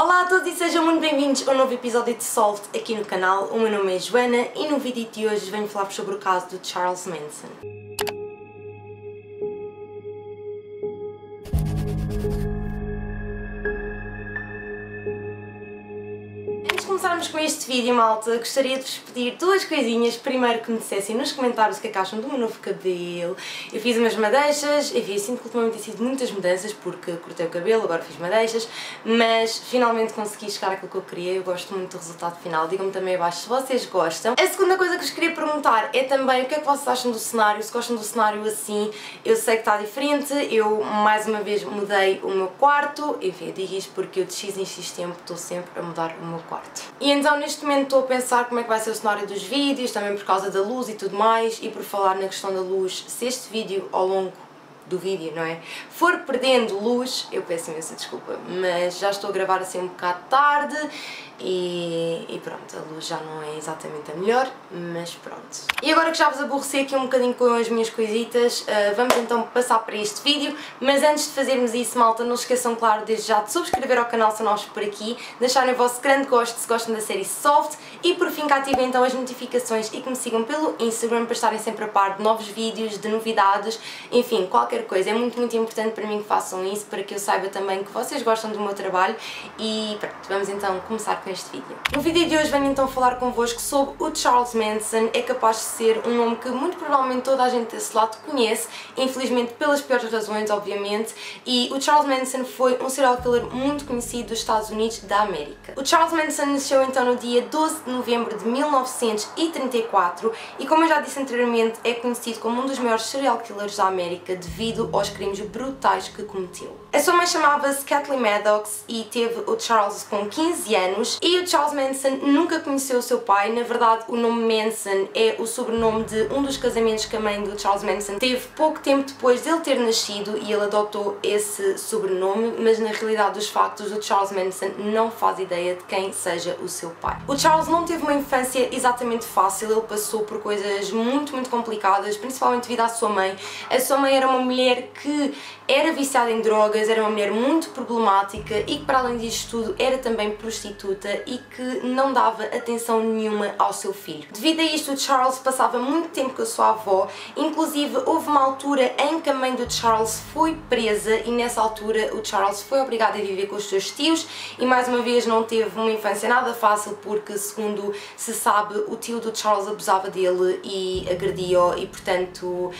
Olá a todos e sejam muito bem-vindos a um novo episódio de Solved aqui no canal. O meu nome é Joana e no vídeo de hoje venho falar-vos sobre o caso do Charles Manson. Começarmos com este vídeo, malta, gostaria de vos pedir duas coisinhas. Primeiro, que me dissessem nos comentários o que é que acham do meu novo cabelo. Eu fiz umas madeixas, enfim, sinto que ultimamente tem sido muitas mudanças porque cortei o cabelo, agora fiz madeixas, mas finalmente consegui chegar àquilo que eu queria. Eu gosto muito do resultado final. Digam-me também abaixo se vocês gostam. A segunda coisa que vos queria perguntar é também o que é que vocês acham do cenário, se gostam do cenário assim. Eu sei que está diferente, eu mais uma vez mudei o meu quarto, enfim, eu digo isto porque eu de X em X tempo estou sempre a mudar o meu quarto. E então neste momento estou a pensar como é que vai ser o cenário dos vídeos, também por causa da luz e tudo mais, e por falar na questão da luz, se este vídeo ao longo do vídeo, não é, for perdendo luz, eu peço imensa desculpa, mas já estou a gravar assim um bocado tarde e pronto, a luz já não é exatamente a melhor, mas pronto. E agora que já vos aborreci aqui um bocadinho com as minhas coisitas, vamos então passar para este vídeo, mas antes de fazermos isso, malta, não se esqueçam, claro, desde já de subscrever ao canal se não novos por aqui, deixarem o vosso grande gosto se gostam da série Solved e por fim que ativem então as notificações e que me sigam pelo Instagram para estarem sempre a par de novos vídeos, de novidades, enfim, qualquer coisa. É muito importante para mim que façam isso, para que eu saiba também que vocês gostam do meu trabalho e pronto, vamos então começar com este vídeo. No vídeo de hoje venho então falar convosco sobre o Charles Manson. É capaz de ser um nome que muito provavelmente toda a gente desse lado conhece, infelizmente pelas piores razões, obviamente, e o Charles Manson foi um serial killer muito conhecido dos Estados Unidos da América. O Charles Manson nasceu então no dia 12 de novembro de 1934 e, como eu já disse anteriormente, é conhecido como um dos maiores serial killers da América devido aos crimes brutais que cometeu. A sua mãe chamava-se Kathleen Maddox e teve o Charles com 15 anos e o Charles Manson nunca conheceu o seu pai. Na verdade, o nome Manson é o sobrenome de um dos casamentos que a mãe do Charles Manson teve pouco tempo depois dele ter nascido e ele adotou esse sobrenome, mas na realidade dos factos o Charles Manson não faz ideia de quem seja o seu pai. O Charles não teve uma infância exatamente fácil, ele passou por coisas muito complicadas, principalmente devido à sua mãe. A sua mãe era uma mulher que era viciada em drogas, era uma mulher muito problemática e que, para além disto tudo, era também prostituta e que não dava atenção nenhuma ao seu filho. Devido a isto, o Charles passava muito tempo com a sua avó, inclusive houve uma altura em que a mãe do Charles foi presa e nessa altura o Charles foi obrigado a viver com os seus tios e mais uma vez não teve uma infância nada fácil porque, segundo se sabe, o tio do Charles abusava dele e agredia-o e, portanto,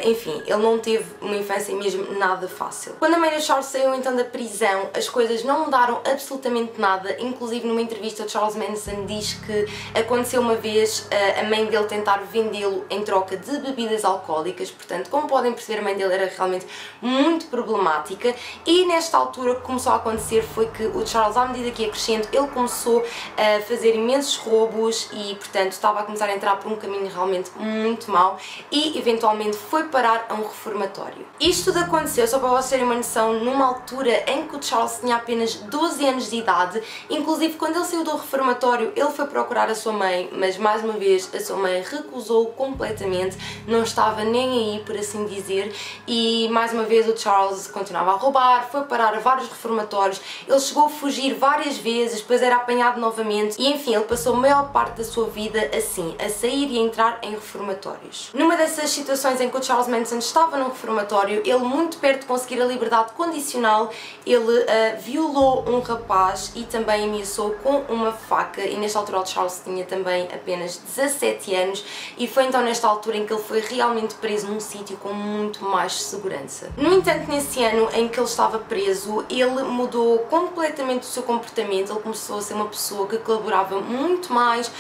enfim, ele não teve uma infância mesmo nada fácil. Quando a mãe do Charles saiu então da prisão, as coisas não mudaram absolutamente nada, inclusive numa entrevista o Charles Manson diz que aconteceu uma vez a mãe dele tentar vendê-lo em troca de bebidas alcoólicas, portanto, como podem perceber, a mãe dele era realmente muito problemática e nesta altura o que começou a acontecer foi que o Charles, à medida que ia crescendo, ele começou a fazer imensos roubos e, portanto, estava a começar a entrar por um caminho realmente muito mau e, eventualmente, foi parar a um reformatório. Isto tudo aconteceu, só para vocês terem uma noção, numa altura em que o Charles tinha apenas 12 anos de idade, inclusive quando ele saiu do reformatório ele foi procurar a sua mãe, mas mais uma vez a sua mãe recusou completamente, não estava nem aí, por assim dizer, e mais uma vez o Charles continuava a roubar, foi parar a vários reformatórios, ele chegou a fugir várias vezes, depois era apanhado novamente e enfim, ele passou a maior parte da sua vida assim, a sair e a entrar em reformatórios. Numa dessas situações em que o Charles Manson estava num reformatório, ele muito perto de conseguir a liberdade condicional, ele violou um rapaz e também ameaçou com uma faca e nesta altura o Charles tinha também apenas 17 anos e foi então nesta altura em que ele foi realmente preso num sítio com muito mais segurança. No entanto, nesse ano em que ele estava preso, ele mudou completamente o seu comportamento, ele começou a ser uma pessoa que colaborava muito mais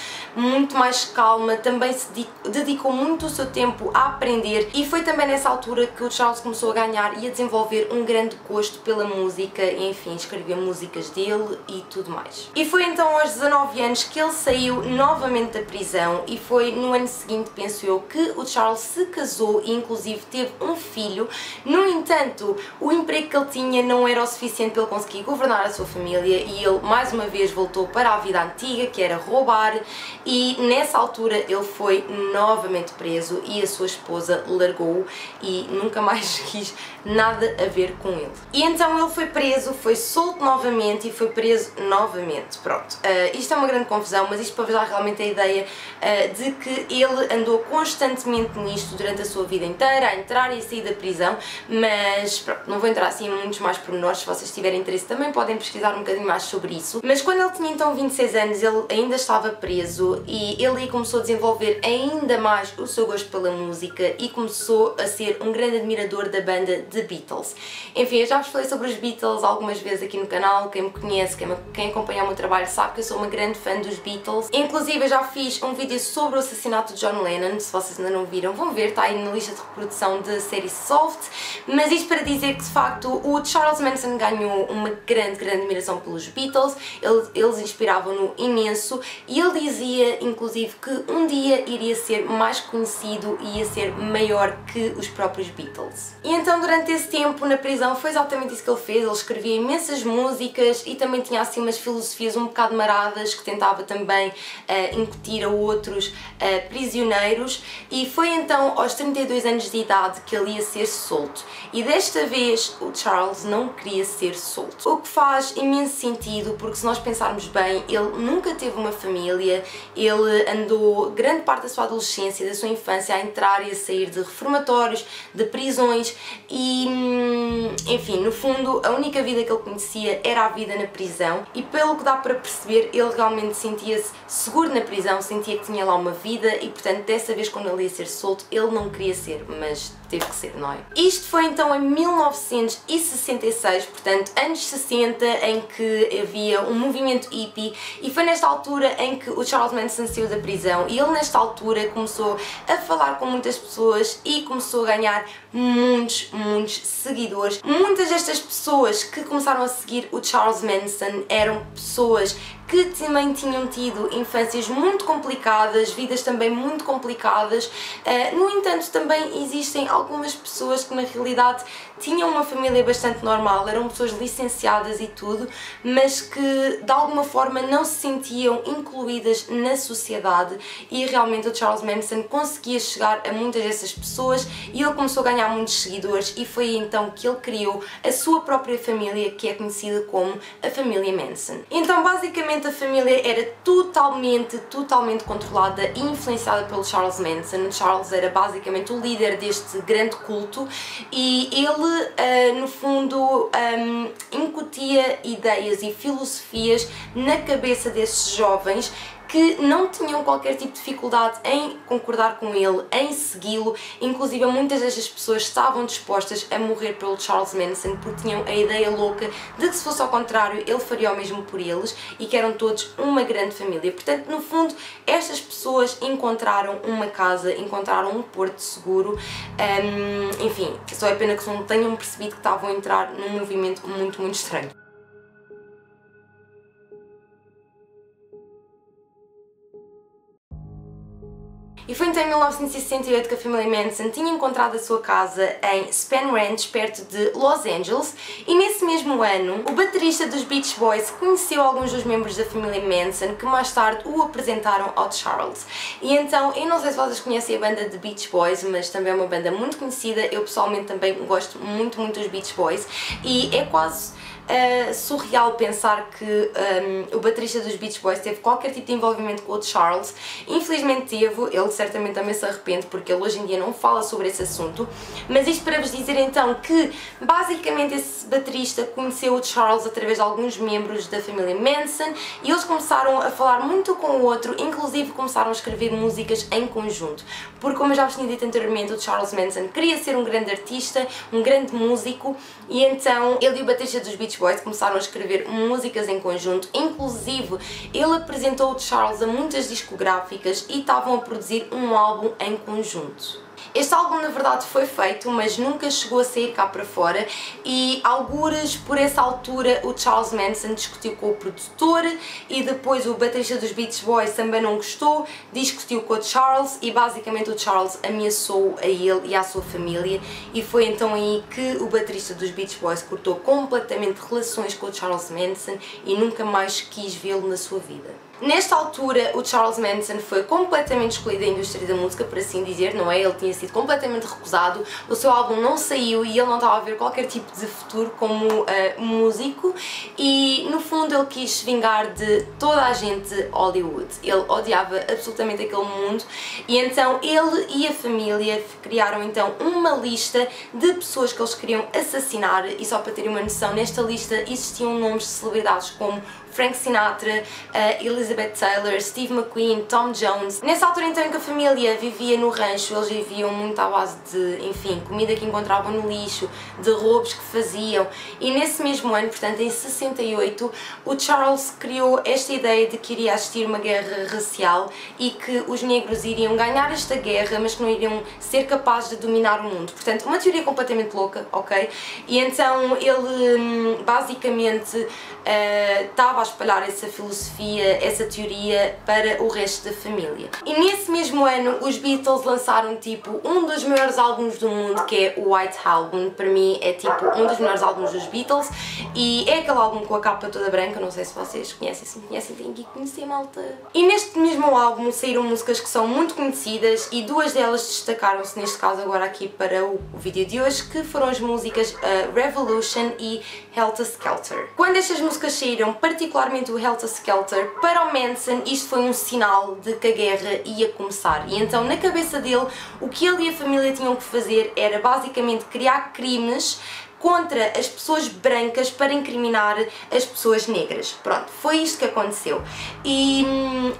calma, também se dedicou muito o seu tempo a aprender e foi também nessa altura que o Charles começou a ganhar e a desenvolver um grande gosto pela música e, enfim, escrevia músicas dele e tudo mais. E foi então aos 19 anos que ele saiu novamente da prisão e foi no ano seguinte, penso eu, que o Charles se casou e inclusive teve um filho. No entanto, o emprego que ele tinha não era o suficiente para ele conseguir governar a sua família e ele mais uma vez voltou para a vida antiga, que era roubar, e nessa altura ele foi novamente preso e a sua esposa largou-o e nunca mais quis nada a ver com com ele. E então ele foi preso, foi solto novamente e foi preso novamente. Pronto, isto é uma grande confusão, mas isto para vos dar realmente a ideia de que ele andou constantemente nisto durante a sua vida inteira, a entrar e a sair da prisão, mas pronto, não vou entrar assim em muitos mais pormenores. Se vocês tiverem interesse também podem pesquisar um bocadinho mais sobre isso. Mas quando ele tinha então 26 anos, ele ainda estava preso e ele aí começou a desenvolver ainda mais o seu gosto pela música e começou a ser um grande admirador da banda The Beatles. Enfim, eu já vos falei sobre os Beatles algumas vezes aqui no canal. Quem me conhece, quem acompanha o meu trabalho sabe que eu sou uma grande fã dos Beatles. Inclusive eu já fiz um vídeo sobre o assassinato de John Lennon, se vocês ainda não viram vão ver, está aí na lista de reprodução da série Solved. Mas isto para dizer que de facto o Charles Manson ganhou uma grande admiração pelos Beatles, eles inspiravam-no imenso e ele dizia inclusive que um dia iria ser mais conhecido e ia ser maior que os próprios Beatles. E então durante esse tempo na prisão foi exatamente isso que ele fez. Ele escrevia imensas músicas e também tinha assim umas filosofias um bocado maradas que tentava também incutir a outros prisioneiros, e foi então aos 32 anos de idade que ele ia ser solto. E desta vez o Charles não queria ser solto, o que faz imenso sentido, porque se nós pensarmos bem, ele nunca teve uma família, ele andou grande parte da sua adolescência, da sua infância a entrar e a sair de reformatórios, de prisões e, enfim, no fundo a única vida que ele conhecia era a vida na prisão, e pelo que dá para perceber ele realmente sentia-se seguro na prisão, sentia que tinha lá uma vida e portanto dessa vez quando ele ia ser solto ele não queria ser, mas teve que ser, não é? Isto foi então em 1966, portanto anos 60, em que havia um movimento hippie, e foi nesta altura em que o Charles Manson saiu da prisão e ele nesta altura começou a falar com muitas pessoas e começou a ganhar muitos seguidores. Muitas destas pessoas que começaram a seguir o Charles Manson eram pessoas que também tinham tido infâncias muito complicadas, vidas também muito complicadas. No entanto, também existem algumas pessoas que na realidade tinham uma família bastante normal, eram pessoas licenciadas e tudo, mas que de alguma forma não se sentiam incluídas na sociedade, e realmente o Charles Manson conseguia chegar a muitas dessas pessoas e ele começou a ganhar muitos seguidores, e foi então que ele criou a sua própria família, que é conhecida como a família Manson. Então basicamente a família era totalmente controlada e influenciada pelo Charles Manson. O Charles era basicamente o líder deste grande culto e ele no fundo incutia ideias e filosofias na cabeça desses jovens que não tinham qualquer tipo de dificuldade em concordar com ele, em segui-lo. Inclusive muitas destas pessoas estavam dispostas a morrer pelo Charles Manson porque tinham a ideia louca de que se fosse ao contrário ele faria o mesmo por eles, e que eram todos uma grande família. Portanto, no fundo, estas pessoas encontraram uma casa, encontraram um porto seguro. Enfim, só é pena que não tenham percebido que estavam a entrar num movimento muito estranho. E foi então em 1968 que a família Manson tinha encontrado a sua casa em Spahn Ranch, perto de Los Angeles, e nesse mesmo ano o baterista dos Beach Boys conheceu alguns dos membros da família Manson, que mais tarde o apresentaram ao Charles. E então, eu não sei se vocês conhecem a banda de Beach Boys, mas também é uma banda muito conhecida. Eu pessoalmente também gosto muito dos Beach Boys, e é quase surreal pensar que o baterista dos Beach Boys teve qualquer tipo de envolvimento com o Charles. Infelizmente teve, ele certamente também se arrepende porque ele hoje em dia não fala sobre esse assunto, mas isto para vos dizer então que basicamente esse baterista conheceu o Charles através de alguns membros da família Manson, e eles começaram a falar muito com o outro, inclusive começaram a escrever músicas em conjunto, porque como eu já vos tinha dito anteriormente, o Charles Manson queria ser um grande artista, um grande músico, e então ele e o baterista dos Beach Boys começaram a escrever músicas em conjunto. Inclusive ele apresentou o Charles a muitas discográficas e estavam a produzir um álbum em conjunto. Este álbum na verdade foi feito, mas nunca chegou a sair cá para fora, e algures por essa altura o Charles Manson discutiu com o produtor, e depois o baterista dos Beach Boys também não gostou, discutiu com o Charles, e basicamente o Charles ameaçou a ele e à sua família, e foi então aí que o baterista dos Beach Boys cortou completamente relações com o Charles Manson e nunca mais quis vê-lo na sua vida. Nesta altura, o Charles Manson foi completamente excluído da indústria da música, por assim dizer, não é? Ele tinha sido completamente recusado, o seu álbum não saiu e ele não estava a ver qualquer tipo de futuro como músico e, no fundo, ele quis se vingar de toda a gente Hollywood. Ele odiava absolutamente aquele mundo e então ele e a família criaram então uma lista de pessoas que eles queriam assassinar e, só para terem uma noção, nesta lista existiam nomes de celebridades como Frank Sinatra, Elizabeth Taylor, Steve McQueen, Tom Jones. Nessa altura então em que a família vivia no rancho, eles viviam muito à base de, enfim, comida que encontravam no lixo, de roubos que faziam, e nesse mesmo ano, portanto em 68, o Charles criou esta ideia de que iria existir uma guerra racial e que os negros iriam ganhar esta guerra, mas que não iriam ser capazes de dominar o mundo. Portanto, uma teoria completamente louca, ok? E então ele basicamente estava a espalhar essa filosofia, essa teoria para o resto da família. E nesse mesmo ano os Beatles lançaram tipo um dos maiores álbuns do mundo, que é o White Album. Para mim é tipo um dos melhores álbuns dos Beatles e é aquele álbum com a capa toda branca, não sei se vocês conhecem, se me conhecem têm que conhecer, malta. E neste mesmo álbum saíram músicas que são muito conhecidas e duas delas destacaram-se neste caso agora aqui para o vídeo de hoje, que foram as músicas Revolution e Helter Skelter. Quando estas músicas saíram, particularmente o Helter Skelter, para o Manson isto foi um sinal de que a guerra ia começar e então na cabeça dele o que ele e a família tinham que fazer era basicamente criar crimes contra as pessoas brancas para incriminar as pessoas negras. Pronto, foi isto que aconteceu. E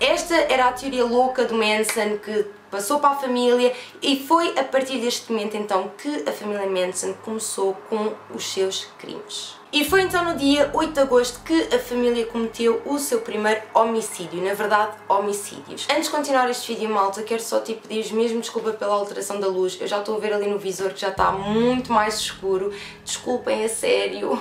esta era a teoria louca do Manson que passou para a família e foi a partir deste momento então que a família Manson começou com os seus crimes. E foi então no dia 8 de agosto que a família cometeu o seu primeiro homicídio, na verdade homicídios. Antes de continuar este vídeo, malta, quero só tipo pedir mesmo desculpa pela alteração da luz, eu já estou a ver ali no visor que já está muito mais escuro, desculpem a sério,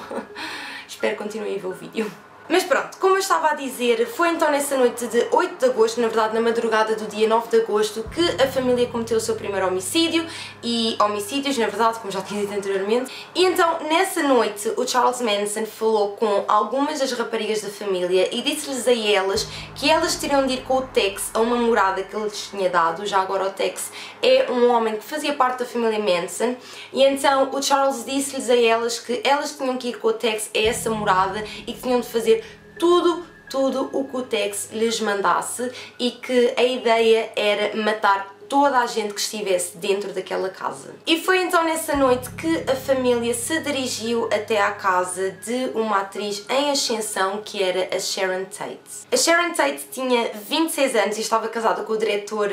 espero que continuem a ver o vídeo. Mas pronto, como eu estava a dizer, foi então nessa noite de 8 de agosto, na verdade na madrugada do dia 9 de agosto, que a família cometeu o seu primeiro homicídio, e homicídios, na verdade, como já tinha dito anteriormente. E então, nessa noite, o Charles Manson falou com algumas das raparigas da família e disse-lhes a elas que elas teriam de ir com o Tex a uma morada que ele lhes tinha dado. Já agora o Tex é um homem que fazia parte da família Manson, e então o Charles disse-lhes a elas que elas tinham que ir com o Tex a essa morada e que tinham de fazer tudo o que o Tex lhes mandasse e que a ideia era matar toda a gente que estivesse dentro daquela casa. E foi então nessa noite que a família se dirigiu até à casa de uma atriz em ascensão que era a Sharon Tate. A Sharon Tate tinha 26 anos e estava casada com o diretor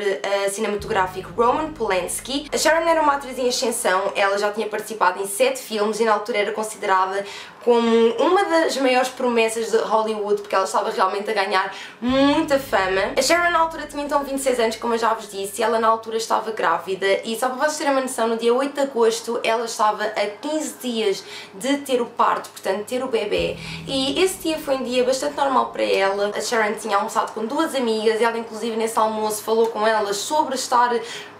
cinematográfico Roman Polanski. A Sharon era uma atriz em ascensão, ela já tinha participado em 7 filmes e na altura era considerada como uma das maiores promessas de Hollywood, porque ela estava realmente a ganhar muita fama. A Sharon na altura tinha então 26 anos, como eu já vos disse, e ela na altura estava grávida, e só para vocês terem uma noção, no dia 8 de agosto ela estava a 15 dias de ter o parto, portanto ter o bebê, e esse dia foi um dia bastante normal para ela. A Sharon tinha almoçado com 2 amigas, ela inclusive nesse almoço falou com elas sobre estar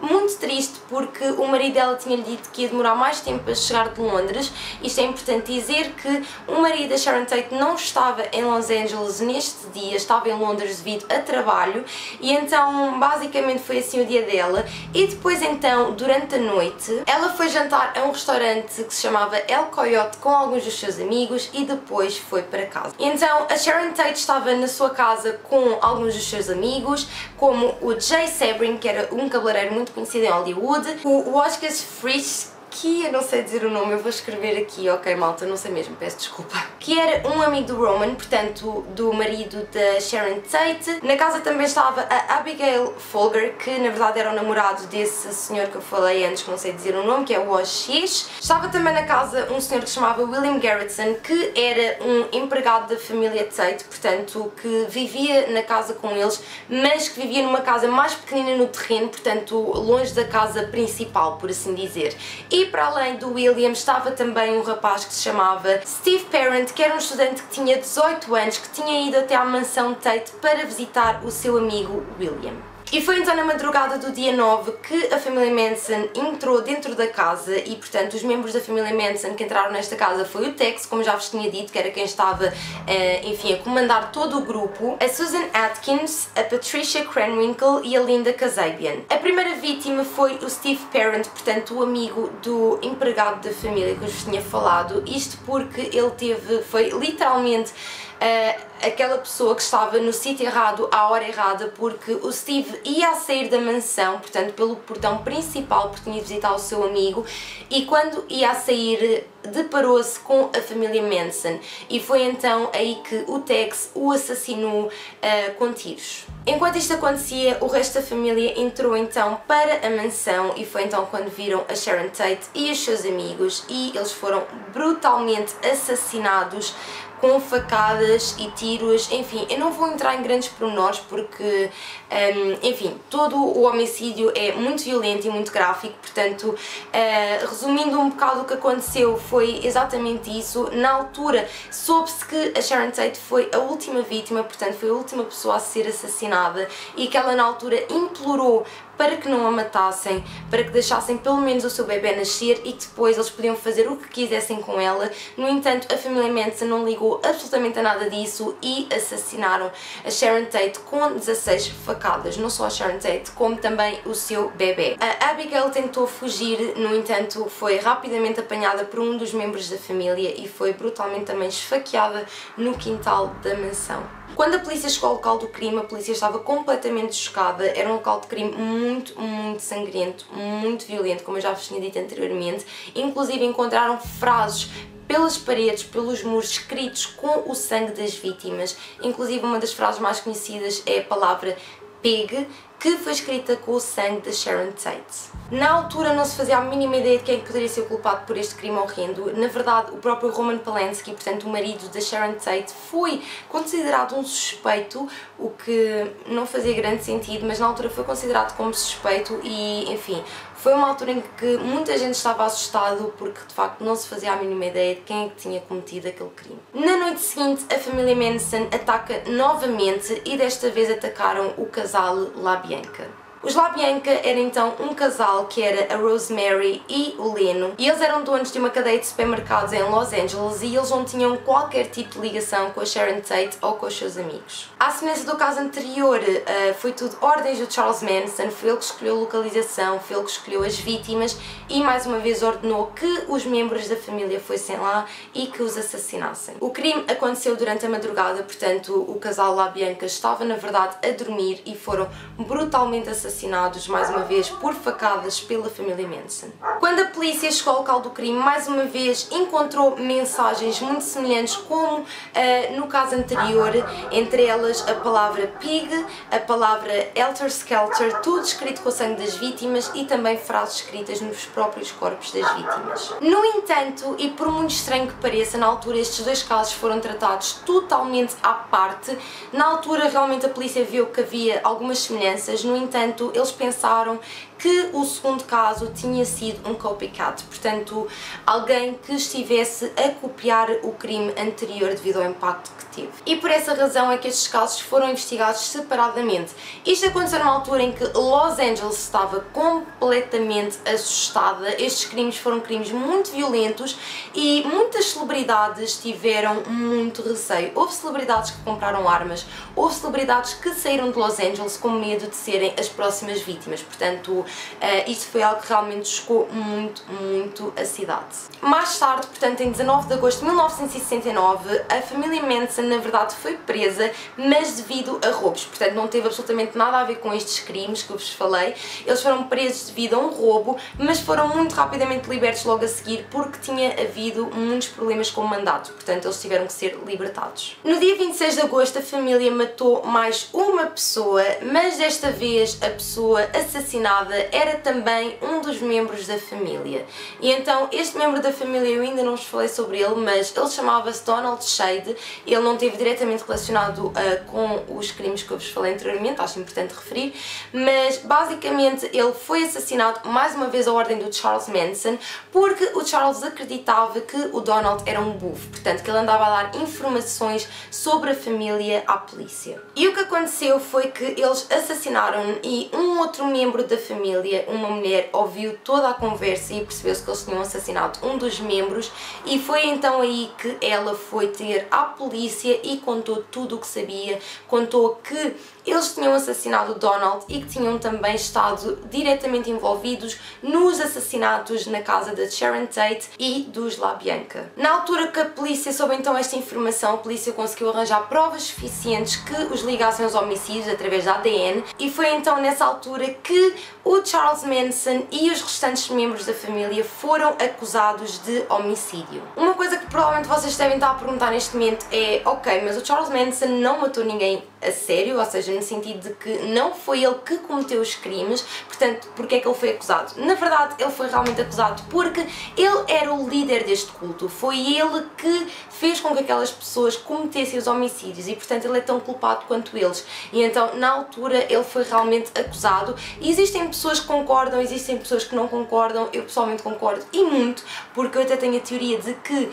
muito triste porque o marido dela tinha-lhe dito que ia demorar mais tempo a chegar de Londres. Isto é importante dizer que o marido da Sharon Tate não estava em Los Angeles neste dia, estava em Londres devido a trabalho, e então basicamente foi assim o dia dela. E depois então, durante a noite, ela foi jantar a um restaurante que se chamava El Coyote com alguns dos seus amigos e depois foi para casa. E então a Sharon Tate estava na sua casa com alguns dos seus amigos, como o Jay Sebring, que era um cabeleireiro muito conhecido em Hollywood, o Oscar Frisch, que eu não sei dizer o nome, eu vou escrever aqui, ok malta, não sei mesmo, peço desculpa, que era um amigo do Roman, portanto do marido da Sharon Tate. Na casa também estava a Abigail Folger, que na verdade era o namorado desse senhor que eu falei antes, que não sei dizer o nome, que é o OX. Estava também na casa um senhor que se chamava William Garretson, que era um empregado da família Tate, portanto que vivia na casa com eles, mas que vivia numa casa mais pequenina no terreno, portanto longe da casa principal, por assim dizer. E para além do William estava também um rapaz que se chamava Steve Parent, que era um estudante que tinha 18 anos, que tinha ido até à mansão Tate para visitar o seu amigo William. E foi então na madrugada do dia 9 que a família Manson entrou dentro da casa e, portanto, os membros da família Manson que entraram nesta casa foi o Tex, como já vos tinha dito, que era quem estava, enfim, a comandar todo o grupo, a Susan Atkins, a Patricia Krenwinkel e a Linda Kasabian. A primeira vítima foi o Steve Parent, portanto, o amigo do empregado da família que eu vos tinha falado, isto porque ele foi literalmente aquela pessoa que estava no sítio errado à hora errada, porque o Steve ia a sair da mansão, portanto pelo portão principal, porque tinha de visitar o seu amigo, e quando ia a sair deparou-se com a família Manson e foi então aí que o Tex o assassinou com tiros. Enquanto isto acontecia, o resto da família entrou então para a mansão e foi então quando viram a Sharon Tate e os seus amigos e eles foram brutalmente assassinados com facadas e tiros. Enfim, eu não vou entrar em grandes pormenores porque, enfim, todo o homicídio é muito violento e muito gráfico, portanto, resumindo um bocado o que aconteceu, foi exatamente isso. Na altura, soube-se que a Sharon Tate foi a última vítima, portanto, foi a última pessoa a ser assassinada e que ela na altura implorou para que não a matassem, para que deixassem pelo menos o seu bebê nascer e que depois eles podiam fazer o que quisessem com ela. No entanto, a família Manson não ligou absolutamente a nada disso e assassinaram a Sharon Tate com 16 facadas, não só a Sharon Tate, como também o seu bebê. A Abigail tentou fugir, no entanto, foi rapidamente apanhada por um dos membros da família e foi brutalmente também esfaqueada no quintal da mansão. Quando a polícia chegou ao local do crime, a polícia estava completamente chocada. Era um local de crime muito sangrento, muito violento, como eu já vos tinha dito anteriormente. Inclusive encontraram frases pelas paredes, pelos muros, escritos com o sangue das vítimas. Inclusive uma das frases mais conhecidas é a palavra pig, que foi escrita com o sangue de Sharon Tate. Na altura não se fazia a mínima ideia de quem poderia ser o culpado por este crime horrendo. Na verdade, o próprio Roman Polanski, portanto o marido de Sharon Tate, foi considerado um suspeito, o que não fazia grande sentido, mas na altura foi considerado como suspeito e, enfim, foi uma altura em que muita gente estava assustado porque de facto não se fazia a mínima ideia de quem é que tinha cometido aquele crime. Na noite seguinte, a família Manson ataca novamente e desta vez atacaram o casal LaBianca. Os LaBianca era então um casal que era a Rosemary e o Leno e eles eram donos de uma cadeia de supermercados em Los Angeles e eles não tinham qualquer tipo de ligação com a Sharon Tate ou com os seus amigos. À semelhança do caso anterior, foi tudo ordens do Charles Manson, foi ele que escolheu a localização, foi ele que escolheu as vítimas e mais uma vez ordenou que os membros da família fossem lá e que os assassinassem. O crime aconteceu durante a madrugada, portanto o casal LaBianca estava na verdade a dormir e foram brutalmente assassinados mais uma vez por facadas pela família Manson. Quando a polícia chegou ao local do crime, mais uma vez encontrou mensagens muito semelhantes como no caso anterior, entre elas a palavra pig, a palavra helter skelter, tudo escrito com o sangue das vítimas e também frases escritas nos próprios corpos das vítimas. No entanto, e por muito estranho que pareça, na altura estes dois casos foram tratados totalmente à parte. Na altura realmente a polícia viu que havia algumas semelhanças, no entanto eles pensaram que o segundo caso tinha sido um copycat, portanto alguém que estivesse a copiar o crime anterior devido ao impacto que teve. E por essa razão é que estes casos foram investigados separadamente. Isto aconteceu numa altura em que Los Angeles estava completamente assustada. Estes crimes foram crimes muito violentos e muitas celebridades tiveram muito receio. Houve celebridades que compraram armas, houve celebridades que saíram de Los Angeles com medo de serem as próximas vítimas, portanto isto foi algo que realmente chocou muito a cidade. Mais tarde, portanto em 19 de agosto de 1969, a família Manson na verdade foi presa, mas devido a roubos, portanto não teve absolutamente nada a ver com estes crimes que eu vos falei. Eles foram presos devido a um roubo, mas foram muito rapidamente libertos logo a seguir porque tinha havido muitos problemas com o mandato, portanto eles tiveram que ser libertados. No dia 26 de agosto a família matou mais uma pessoa, mas desta vez a pessoa assassinada era também um dos membros da família. E então este membro da família, eu ainda não vos falei sobre ele, mas ele chamava-se Donald Shade. Ele não esteve diretamente relacionado com os crimes que eu vos falei anteriormente, acho importante referir, mas basicamente ele foi assassinado mais uma vez à ordem do Charles Manson, porque o Charles acreditava que o Donald era um bufo, portanto que ele andava a dar informações sobre a família à polícia. E o que aconteceu foi que eles assassinaram-no e um outro membro da família, uma mulher, ouviu toda a conversa e percebeu-se que eles tinham assassinado um dos membros, e foi então aí que ela foi ter à polícia e contou tudo o que sabia, contou que eles tinham assassinado o Donald e que tinham também estado diretamente envolvidos nos assassinatos na casa da Sharon Tate e dos LaBianca. Na altura que a polícia soube então esta informação, a polícia conseguiu arranjar provas suficientes que os ligassem aos homicídios através da ADN, e foi então nessa altura que o Charles Manson e os restantes membros da família foram acusados de homicídio. Uma coisa que provavelmente vocês devem estar a perguntar neste momento é: ok, mas o Charles Manson não matou ninguém a sério, ou seja, no sentido de que não foi ele que cometeu os crimes, portanto, porque é que ele foi acusado? Na verdade, ele foi realmente acusado porque ele era o líder deste culto, foi ele que fez com que aquelas pessoas cometessem os homicídios e, portanto, ele é tão culpado quanto eles. E então, na altura, ele foi realmente acusado. E existem pessoas que concordam, existem pessoas que não concordam. Eu pessoalmente concordo, e muito, porque eu até tenho a teoria de que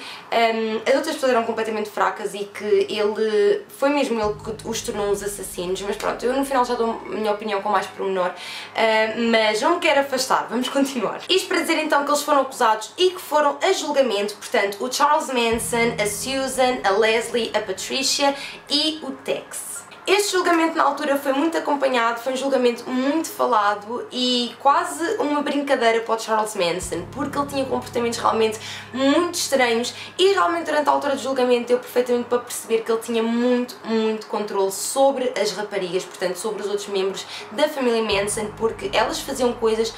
as outras pessoas eram completamente fracas e que ele foi mesmo ele que os tornou uns assassinos. Mas pronto, eu no final já dou a minha opinião com mais pormenor, mas não me quero afastar, vamos continuar. Isto para dizer então que eles foram acusados e que foram a julgamento, portanto, o Charles Manson, a Susan, a Leslie, a Patricia e o Tex. Este julgamento na altura foi muito acompanhado, foi um julgamento muito falado e quase uma brincadeira para o Charles Manson, porque ele tinha comportamentos realmente muito estranhos e realmente durante a altura do julgamento deu perfeitamente para perceber que ele tinha muito controle sobre as raparigas, portanto sobre os outros membros da família Manson, porque elas faziam coisas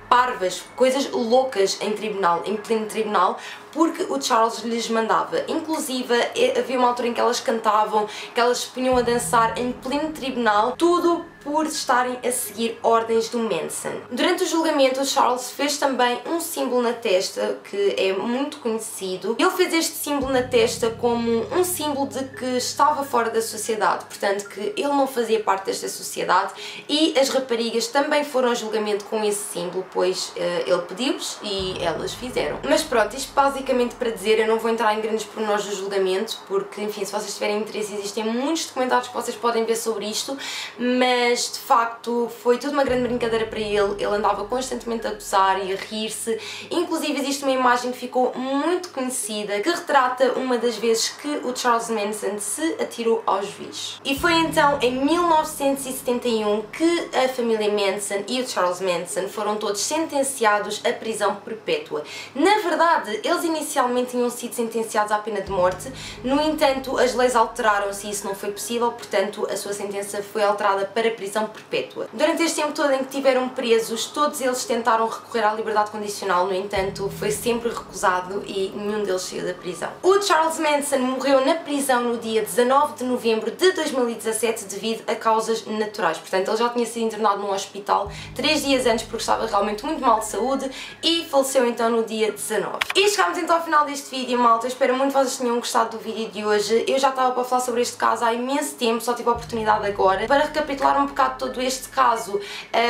parvas, coisas loucas em tribunal, em pleno tribunal, porque o Charles lhes mandava. Inclusive, havia uma altura em que elas cantavam, que elas se punham a dançar em pleno tribunal, tudo por estarem a seguir ordens do Manson. Durante o julgamento, o Charles fez também um símbolo na testa, que é muito conhecido. Ele fez este símbolo na testa como um símbolo de que estava fora da sociedade, portanto que ele não fazia parte desta sociedade, e as raparigas também foram a julgamento com esse símbolo, pois ele pediu-lhes e elas fizeram. Mas pronto, isto basicamente para dizer, eu não vou entrar em grandes pormenores do julgamento, porque enfim, se vocês tiverem interesse, existem muitos documentários que vocês podem ver sobre isto, mas de facto foi tudo uma grande brincadeira para ele. Ele andava constantemente a gozar e a rir-se. Inclusive existe uma imagem que ficou muito conhecida que retrata uma das vezes que o Charles Manson se atirou ao juiz. E foi então em 1971 que a família Manson e o Charles Manson foram todos sentenciados à prisão perpétua. Na verdade, eles inicialmente tinham sido sentenciados à pena de morte, no entanto as leis alteraram-se e isso não foi possível, portanto a sua sentença foi alterada para prisão perpétua. Durante este tempo todo em que tiveram presos, todos eles tentaram recorrer à liberdade condicional, no entanto foi sempre recusado e nenhum deles saiu da prisão. O Charles Manson morreu na prisão no dia 19 de novembro de 2017 devido a causas naturais, portanto ele já tinha sido internado num hospital 3 dias antes porque estava realmente muito mal de saúde e faleceu então no dia 19. E chegámos então ao final deste vídeo, malta. Eu espero muito que vocês tenham gostado do vídeo de hoje. Eu já estava para falar sobre este caso há imenso tempo, só tive a oportunidade agora. Para recapitular um bocado todo este caso,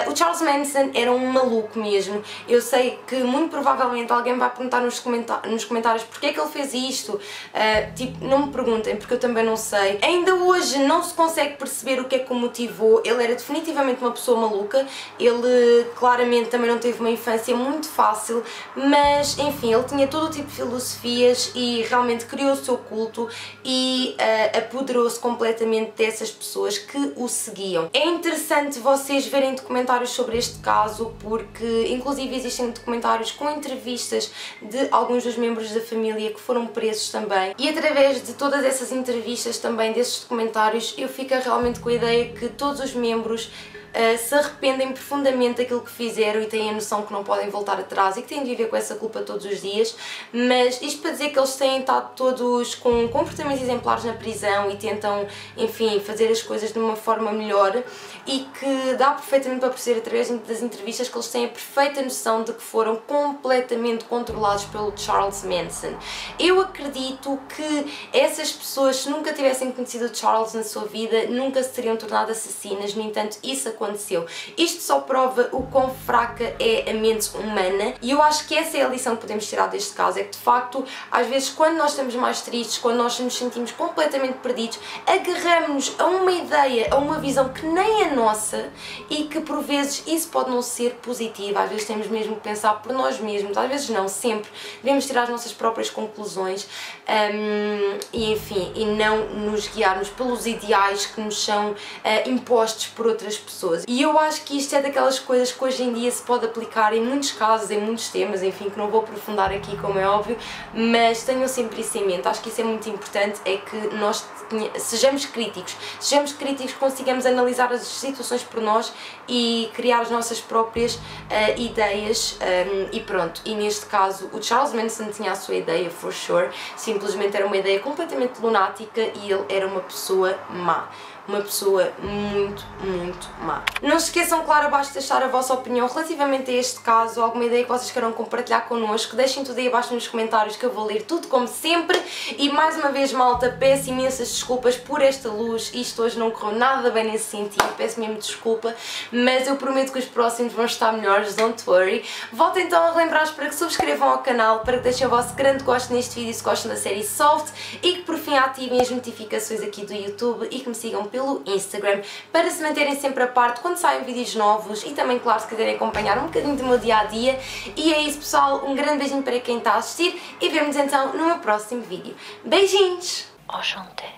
o Charles Manson era um maluco mesmo. Eu sei que muito provavelmente alguém vai perguntar nos comentários porque é que ele fez isto. Tipo, não me perguntem porque eu também não sei. Ainda hoje não se consegue perceber o que é que o motivou. Ele era definitivamente uma pessoa maluca. Ele claramente também não teve uma infância muito fácil, mas enfim, ele tinha todo o tipo de filosofias e realmente criou o seu culto e apoderou-se completamente dessas pessoas que o seguiam. É interessante vocês verem documentários sobre este caso, porque inclusive existem documentários com entrevistas de alguns dos membros da família que foram presos também, e através de todas essas entrevistas também, desses documentários, eu fico realmente com a ideia que todos os membros se arrependem profundamente daquilo que fizeram e têm a noção que não podem voltar atrás e que têm de viver com essa culpa todos os dias, mas isto para dizer que eles têm estado todos com comportamentos exemplares na prisão e tentam, enfim, fazer as coisas de uma forma melhor, e que dá perfeitamente para perceber através das entrevistas que eles têm a perfeita noção de que foram completamente controlados pelo Charles Manson. Eu acredito que essas pessoas, se nunca tivessem conhecido o Charles na sua vida, nunca se teriam tornado assassinas. No entanto, isso aconteceu. Isto só prova o quão fraca é a mente humana, e eu acho que essa é a lição que podemos tirar deste caso, é que de facto, às vezes quando nós estamos mais tristes, quando nós nos sentimos completamente perdidos, agarramos-nos a uma ideia, a uma visão que nem é nossa, e que por vezes isso pode não ser positivo. Às vezes temos mesmo que pensar por nós mesmos, às vezes não, sempre devemos tirar as nossas próprias conclusões, e enfim, e não nos guiarmos pelos ideais que nos são impostos por outras pessoas. E eu acho que isto é daquelas coisas que hoje em dia se pode aplicar em muitos casos, em muitos temas, enfim, que não vou aprofundar aqui, como é óbvio, mas tenham sempre isso em mente. Acho que isso é muito importante, é que nós sejamos críticos, consigamos analisar as situações por nós e criar as nossas próprias ideias, e pronto. E neste caso o Charles Manson tinha a sua ideia, for sure, simplesmente era uma ideia completamente lunática e ele era uma pessoa má. Uma pessoa muito, muito má. Não se esqueçam, claro, abaixo de deixar a vossa opinião relativamente a este caso, alguma ideia que vocês queiram compartilhar connosco, deixem tudo aí abaixo nos comentários que eu vou ler tudo como sempre. E mais uma vez, malta, peço imensas desculpas por esta luz, isto hoje não correu nada bem nesse sentido, peço mesmo desculpa, mas eu prometo que os próximos vão estar melhores, don't worry. Volto então a relembrar-vos para que subscrevam ao canal, para que deixem o vosso grande gosto neste vídeo se gostam da série Solved, e que por fim ativem as notificações aqui do YouTube e que me sigam pelo Instagram para se manterem sempre a parte quando saem vídeos novos, e também, claro, se quiserem acompanhar um bocadinho do meu dia-a-dia. E é isso, pessoal, um grande beijinho para quem está a assistir e vemo-nos então no meu próximo vídeo. Beijinhos! Enchanté.